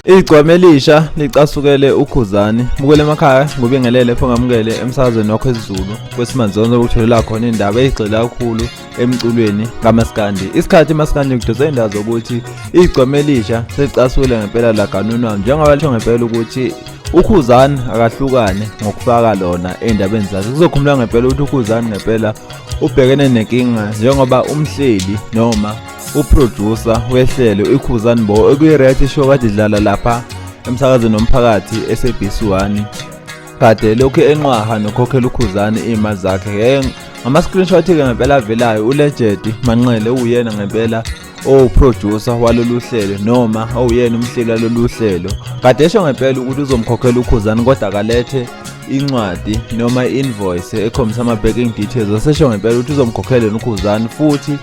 Igcwame elisha licasukele uKhuzani. Bukele emakhaya ngobingelele fongamukele emsakazweni wakho esiZulu kwesimanzonzo ukutholela khona indaba ezigxila kakhulu emculweni kaMaskand. Isikhathi Maskand ukudose indawo zokuthi igcwame elisha selicasukele ngempela la kanunwa njengoba lisho ngempela ukuthi uKhuzani akahlukane ngokufaka lona endabeni zakhe. Kuzokhumula ngempela ukuthi uKhuzani ngempela ubhekene nenkinga njengoba umhleli noma uproducer wehlelo iKhuzani Bo ekuyi-reality show kade idlala lapha emsakazweni nomphakathi eSABC1 kade lokhu enqwaha nokhokhela uKhuzani imali zakhe ngama-screenshot ke ngempela avelayo uLegend Manqele uyena ngempela oproducer walolu hlelo noma uyena umhleli walolu hlelo kade esho ngempela ukuthi uzomkhokhela uKhuzani kodwa akalethe incwadi noma invoice ekhombisa ama-banking details asesho ngempela ukuthi uzomkhokhela uKhuzani futhi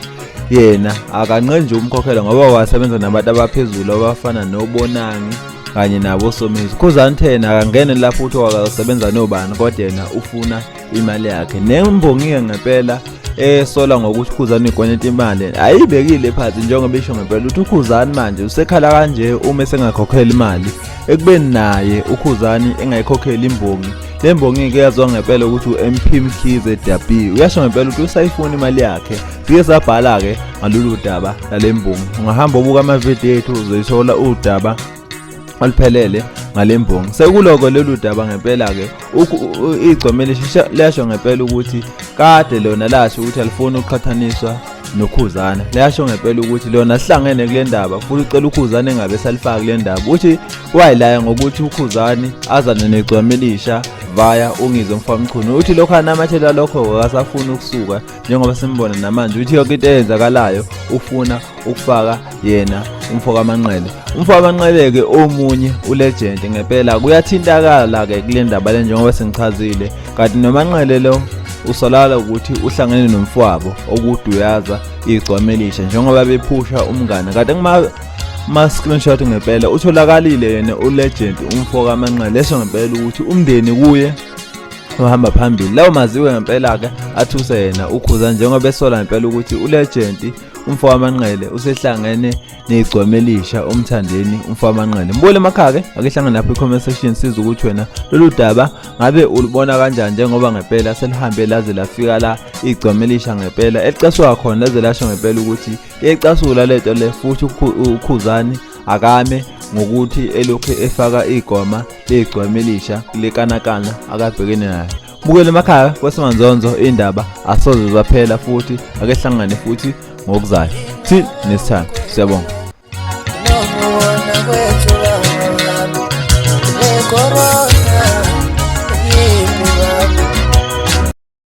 yena akanqe nje umkhokhela ngoba wasebenza nabantu abaphezulu abafana noBonangi kanye nabo Somizi. uKhuzani thena akangene lapho uthi wakasebenza nobani kodwa yena ufuna imali yakhe. Nembongike ngempela esola ngokuthi uKhuzani igonyeta imali ayibekile phansi njengoba isho ngempela ukuthi uKhuzani manje usekhala kanje uma esengakhokhela imali ekubeni naye uKhuzani engayikhokhela imbongi. Lembongi ke yazwa ngempela ukuthi uMP Mkhize uyasho ngempela ukuthi usayifuna imali yakhe. Sike sabhala ke ngalolu daba lalembongi. Ungahamba ubuka ama-video ethu uzoyithola udaba aliphelele ngalembongi. Sekuloko lolu daba ngempela ke igcwame elisha lasho ngempela ukuthi kade lona lasho ukuthi alifuni ukuqhathaniswa noKhuzani. Layasho ngempela ukuthi lona sihlangene kule ndaba futhi ucela uKhuzani engabe salifaka kule ndaba. Uthi wayilaya ngokuthi uKhuzani azana negcwame elisha via Ngizwe mfamchunu. Uthi lokho anamathela lokho akasafuna ukusuka njengoba simbona namanje uthi yonke into eyenzakalayo ufuna ukufaka yena umfoka Manqele. Umfoka Manqele ke omunye uLegend ngempela kuyathintakala ke kule ndaba le njengoba sengichazile kanti noManqele lo usolala ukuthi uhlangene nomfowabo okuduyaza igcwame elisha njengoba bephusha umngane kanti ma-screenshot ngempela utholakalile yena uLegend umfoka Manqele lesho ngempela ukuthi umndeni kuye ohamba phambili lawo maziwe ngempela ke athuse yena uKhuzani njengoba esola ngempela ukuthi uLegend umfoka Manqele usehlangene negcwame elisha umthandeni umfoka Manqele. Mbule emakhaya ke akehlangana lapha e-comment section siza ukuthi wena lolu daba ngabe ulibona kanjani njengoba ngempela selihambe laze lafika la igcwame elisha ngempela elicaswa khona laze lasho ngempela ukuthi iyacasula lento le futhi uKhuzani akame ngokuthi elokhu efaka igoma legcwame elisha lekanakana akabhekene nayo. Bukele emakhaya kwesimanzonzo indaba asoze zaphela futhi akehlangane futhi ngokuzayo. Till next time. Siyabonga.